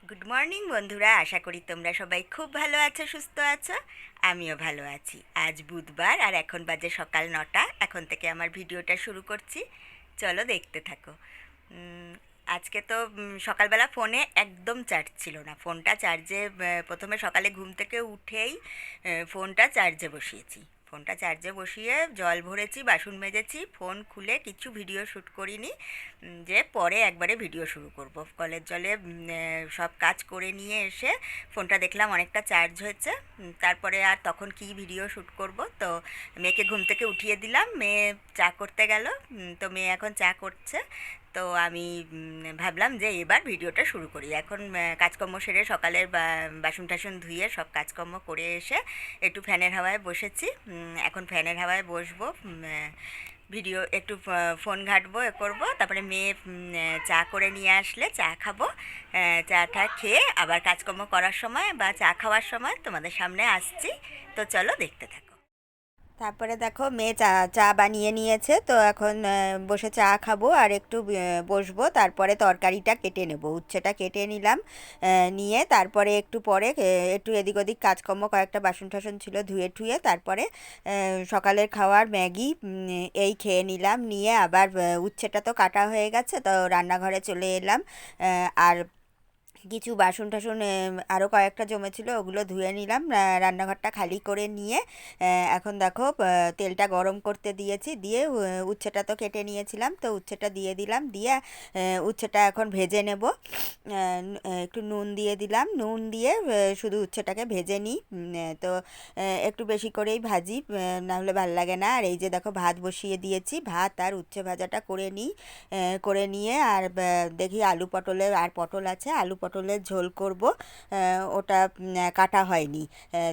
Good morning বন্ধুরা, আশা করি তোমরা সবাই খুব ভালো আছো, সুস্থ আছো। আমিও ভালো আছি। আজ বুধবার আর এখন বাজে সকাল 9টা। এখন থেকে আমার ভিডিওটা শুরু করছি, চলো দেখতে থাকো। উম, আজকে তো সকালবেলা ফোনে একদম চার্জ ছিল না। ফোনটা চার্জে প্রথমে সকালে ঘুম থেকে উঠেই ফোনটা চার্জে বসিয়েছি। ফোনটা চার্জে বসিয়ে জল ভরেছি, বাসন মেজেছি, ফোন খুলে কিছু ভিডিও শ্যুট করিনি। যে পরে একবারে ভিডিও শুরু করব। কলের জলে সব কাজ করে নিয়ে এসে ফোনটা দেখলাম অনেকটা চার্জ হয়েছে। তারপরে আর তখন কি ভিডিও শ্যুট করব, তো মেয়েকে ঘুম থেকে উঠিয়ে দিলাম। মেয়ে চা করতে গেল। তো মেয়ে এখন চা করছে। তো আমি ভাবলাম যে এবার ভিডিওটা শুরু করি। এখন কাজকর্ম সেরে সকালের বাসন টাসন ধুয়ে সব কাজকর্ম করে এসে একটু ফ্যানের হাওয়ায় বসেছি। এখন ফ্যানের হাওয়ায় বসবো। ভিডিও একটু ফোন ঘাঁটবো, এ করবো। তারপরে মেয়ে চা করে নিয়ে আসলে চা খাবো। চাটা খেয়ে আবার কাজকর্ম করার সময় বা চা খাওয়ার সময় তোমাদের সামনে আসছি। তো চলো দেখতে থাকো। তারপরে দেখো মেয়ে চা চা বানিয়ে নিয়েছে, তো এখন বসে চা খাবো আর একটু বসবো। তারপরে তরকারিটা কেটে নেব, উচ্ছেটা কেটে নিলাম। নিয়ে তারপরে একটু পরে একটু এদিক ওদিক কাজকর্ম, কয়েকটা বাসন টাসন ছিল ধুয়ে ঠুয়ে তারপরে সকালের খাওয়ার ম্যাগি এই খেয়ে নিলাম। নিয়ে আবার উচ্ছেটা তো কাটা হয়ে গেছে, তো রান্নাঘরে চলে এলাম। আর কিছু বাসন টাসন আরও কয়েকটা জমেছিল, ওগুলো ধুয়ে নিলাম। রান্নাঘরটা খালি করে নিয়ে এখন দেখো তেলটা গরম করতে দিয়েছি। দিয়ে উচ্ছেটা তো কেটে নিয়েছিলাম, তো উচ্ছেটা দিয়ে দিলাম। দিয়ে উচ্ছেটা এখন ভেজে নেব। একটু নুন দিয়ে দিলাম, নুন দিয়ে শুধু উচ্ছেটাকে ভেজে নিই। তো একটু বেশি করেই ভাজি, নাহলে ভাল লাগে না। আর এই যে দেখো ভাত বসিয়ে দিয়েছি, ভাত আর উচ্ছে ভাজাটা করে নিই। করে নিয়ে আর দেখি আলু পটলের আর পটল আছে, আলু পটলের ঝোল করব। ওটা কাটা হয়নি,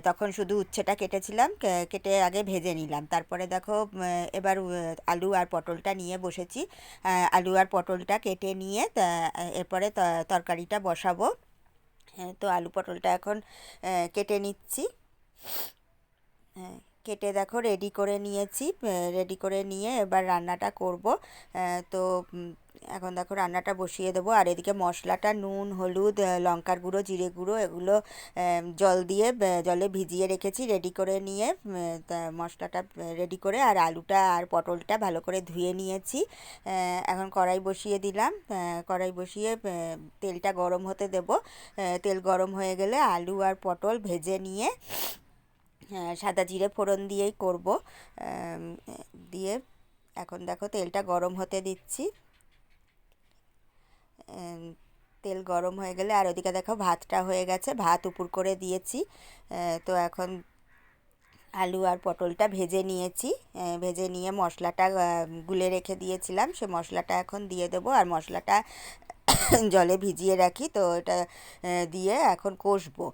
তখন শুধু উচ্ছেটা কেটেছিলাম, কেটে আগে ভেজে নিলাম। তারপরে দেখো এবার আলু আর পটলটা নিয়ে বসেছি। আলু আর পটলটা কেটে নিয়ে এরপরে তরকারিটা বসাবো। তো আলু পটলটা এখন কেটে নিচ্ছি। হ্যাঁ, কেটে দেখো রেডি করে নিয়েছি। রেডি করে নিয়ে এবার রান্নাটা করব। তো এখন দেখো রান্নাটা বসিয়ে দেবো। আর এদিকে মশলাটা নুন, হলুদ, লঙ্কার গুঁড়ো, জিরে গুঁড়ো এগুলো জল দিয়ে জলে ভিজিয়ে রেখেছি রেডি করে নিয়ে। তা মশলাটা রেডি করে আর আলুটা আর পটলটা ভালো করে ধুয়ে নিয়েছি। এখন কড়াই বসিয়ে দিলাম। কড়াই বসিয়ে তেলটা গরম হতে দেব। তেল গরম হয়ে গেলে আলু আর পটল ভেজে নিয়ে সাদা জিরে ফোড়ন দিয়েই করব। দিয়ে এখন দেখো তেলটা গরম হতে দিচ্ছি। তেল গরম হয়ে গেলে আর ওদিকে দেখো ভাতটা হয়ে গেছে, ভাত উপর করে দিয়েছি। তো এখন আলু আর পটলটা ভেজে নিয়েছি। ভেজে নিয়ে মশলাটা গুলে রেখে দিয়েছিলাম, সে মশলাটা এখন দিয়ে দেবো। আর মশলাটা জলে ভিজিয়ে রাখি, তো এটা দিয়ে এখন কষবো।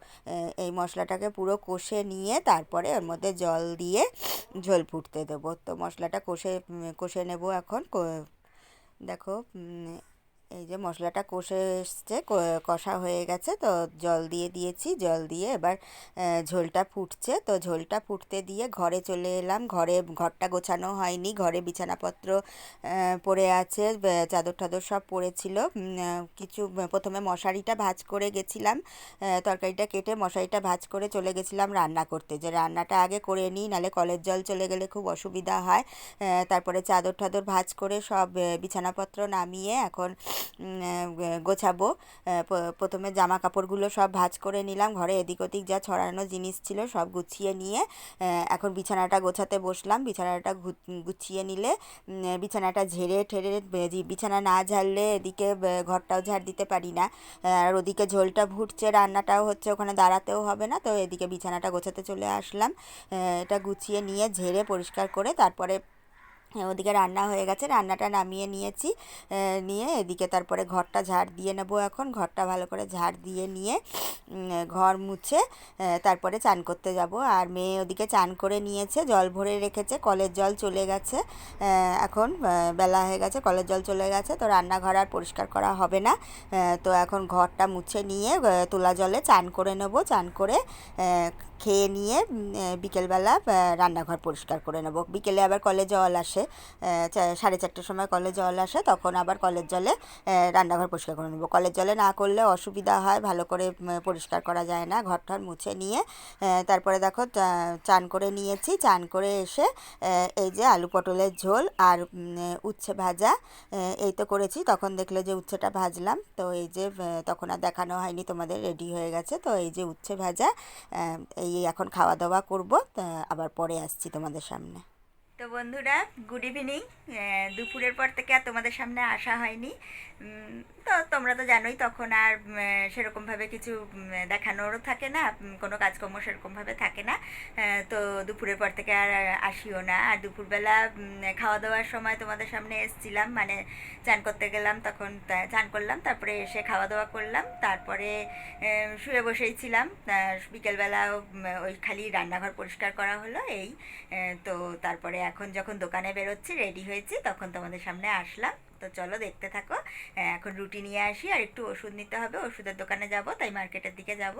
এই মশলাটাকে পুরো কষে নিয়ে তারপরে ওর মধ্যে জল দিয়ে ঝোল ফুটতে দেবো। তো মশলাটা কষে কষে নেব এখন। দেখো এই যে মশলাটা কষে এসছে, কষা হয়ে গেছে, তো জল দিয়ে দিয়েছি। জল দিয়ে এবার ঝোলটা ফুটছে, তো ঝোলটা ফুটতে দিয়ে ঘরে চলে এলাম। ঘরটা গোছানো হয়নি, ঘরে বিছানাপত্র পড়ে আছে, চাদর টাদর সব পড়েছিল। কিছু প্রথমে মশারিটা ভাঁজ করে গেছিলাম, তরকারিটা কেটে মশারিটা ভাঁজ করে চলে গেছিলাম রান্না করতে, যে রান্নাটা আগে করে নিই, নাহলে কলের জল চলে গেলে খুব অসুবিধা হয়। তারপরে চাদর টাদর ভাঁজ করে সব বিছানাপত্র নামিয়ে এখন গোছাবো। প্রথমে জামা কাপড়গুলো সব ভাঁজ করে নিলাম, ঘরে এদিক ওদিক যা ছড়ানো জিনিস ছিল সব গুছিয়ে নিয়ে এখন বিছানাটা গোছাতে বসলাম। বিছানাটা গুছিয়ে নিলে বিছানাটা ঝেড়ে ঠেড়ে, বিছানা না ঝাড়লে এদিকে ঘরটাও ঝাড় দিতে পারি না। আর ওদিকে ঝোলটা ফুটছে, রান্নাটাও হচ্ছে, ওখানে দাঁড়াতেও হবে না, তো এদিকে বিছানাটা গোছাতে চলে আসলাম। এটা গুছিয়ে নিয়ে ঝেড়ে পরিষ্কার করে তারপরে ওদিকে রান্না হয়ে গেছে, রান্নাটা নামিয়ে নিয়েছি। নিয়ে এদিকে তারপরে ঘরটা ঝাড় দিয়ে নেব। এখন ঘরটা ভালো করে ঝাড় দিয়ে নিয়ে ঘর মুছে তারপরে চান করতে যাব। আর মেয়ে ওদিকে চান করে নিয়েছে, জল ভরে রেখেছে, কলের জল চলে গেছে। এখন বেলা হয়ে গেছে, কলের জল চলে গেছে, তো রান্নাঘর আর পরিষ্কার করা হবে না। তো এখন ঘরটা মুছে নিয়ে তোলা জলে চান করে নেব। চান করে খেয়ে নিয়ে বিকেলবেলা রান্নাঘর পরিষ্কার করে নেব। বিকেলে আবার কলে জল আসে। আসে, 4:30টার সময় কলে জল আসে, তখন আবার কলের জলে রান্নাঘর পরিষ্কার করে নেবো। কলের জলে না করলে অসুবিধা হয়, ভালো করে পরিষ্কার করা যায় না। ঘর ঠর মুছে নিয়ে তারপরে দেখো চান করে নিয়েছি। চান করে এসে এই যে আলু পটলের ঝোল আর উচ্ছে ভাজা এই তো করেছি। তখন দেখলে যে উচ্ছেটা ভাজলাম, তো এই যে তখন আর দেখানো হয়নি তোমাদের, রেডি হয়ে গেছে। তো এই যে উচ্ছে ভাজা, এই এখন খাওয়া দাওয়া করবো, আবার পরে আসছি তোমাদের সামনে। তো বন্ধুরা, গুড ইভিনিং। দুপুরের পর থেকে আর তোমাদের সামনে আসা হয়নি। তো তোমরা তো জানোই, তখন আর সেরকমভাবে কিছু দেখানোরও থাকে না, কোনো কাজকর্ম সেরকমভাবে থাকে না। তো দুপুরের পর থেকে আর আসিও না। আর দুপুরবেলা খাওয়া দাওয়ার সময় তোমাদের সামনে এসছিলাম, মানে চান করতে গেলাম, তখন চান করলাম, তারপরে এসে খাওয়া দাওয়া করলাম, তারপরে শুয়ে বসেই ছিলাম। বিকেলবেলা ওই খালি রান্নাঘর পরিষ্কার করা হলো এই। তো তারপরে এখন যখন দোকানে বেরোচ্ছি, রেডি হয়েছি, তখন তোমাদের সামনে আসলাম। তো চলো দেখতে থাকো। এখন রুটি নিয়ে আসি, আর একটু ওষুধ নিতে হবে, ওষুধের দোকানে যাব, তাই মার্কেটের দিকে যাব।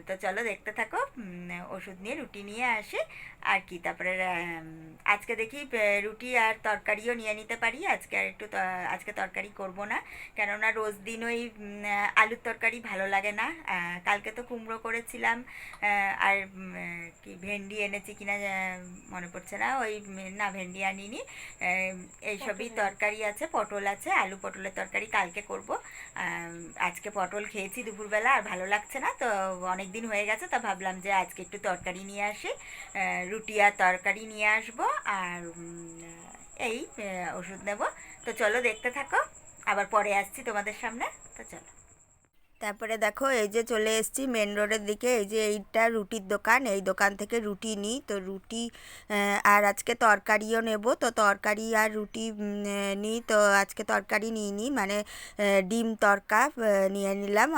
তো চলো দেখতে থাকো। ওষুধ নিয়ে রুটি নিয়ে আসি আর কি। তারপরে আজকে দেখি রুটি আর তরকারিও নিয়ে নিতে পারি। আজকে আর একটু আজকে তরকারি করব না, কেননা রোজ দিন ওই আলুর তরকারি ভালো লাগে না। কালকে তো কুমড়ো করেছিলাম, আর কি ভেন্ডি এনেছি কিনা মনে পড়ছে না, ওই না ভেন্ডি আনিনি, এইসবই তরকারি আছে, পটল আছে, আলু পটলের তরকারি কালকে করব। আজকে পটল খেয়েছি দুপুরবেলা, আর ভালো লাগছে না, তো অনেক দিন হয়ে গেছে, তা ভাবলাম যে আজকে একটু তরকারি নিয়ে আসি, রুটি আর তরকারি নিয়ে আসবো, আর এই ওষুধ নেব। তো চলো দেখতে থাকো, আবার পরে আসছি তোমাদের সামনে। তো চলো। তারপরে দেখো এই যে চলে এসেছি মেন রোডের দিকে। এই যে এইটা রুটির দোকান, এই দোকান থেকে রুটি নিই। তো রুটি আর আজকে তরকারিও নেব, তো তরকারি আর রুটি নিই। তো আজকে তরকারি নিইনি, মানে ডিম তরকা নিয়ে নিলাম।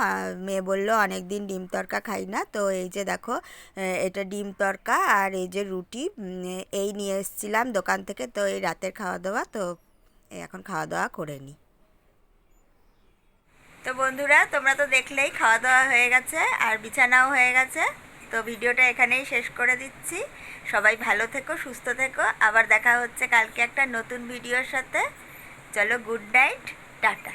মেয়ে বললো অনেক দিন ডিম তরকা খাই না, তো এই যে দেখো এটা ডিম তরকা, আর এই যে রুটি, এই নিয়ে এসেছিলাম দোকান থেকে। তো এই রাতের খাওয়া দাওয়া, তো এখন খাওয়া দাওয়া করে নিই। তো বন্ধুরা, তোমরা তো দেখলেই খাওয়া দাওয়া হয়ে গেছে, আর বিছানাও হয়ে গেছে। তো ভিডিওটা এখানেই শেষ করে দিচ্ছি। সবাই ভালো থেকো, সুস্থ থেকো, আবার দেখা হচ্ছে কালকে একটা নতুন ভিডিওর সাথে। চলো, গুড নাইট, টাটা।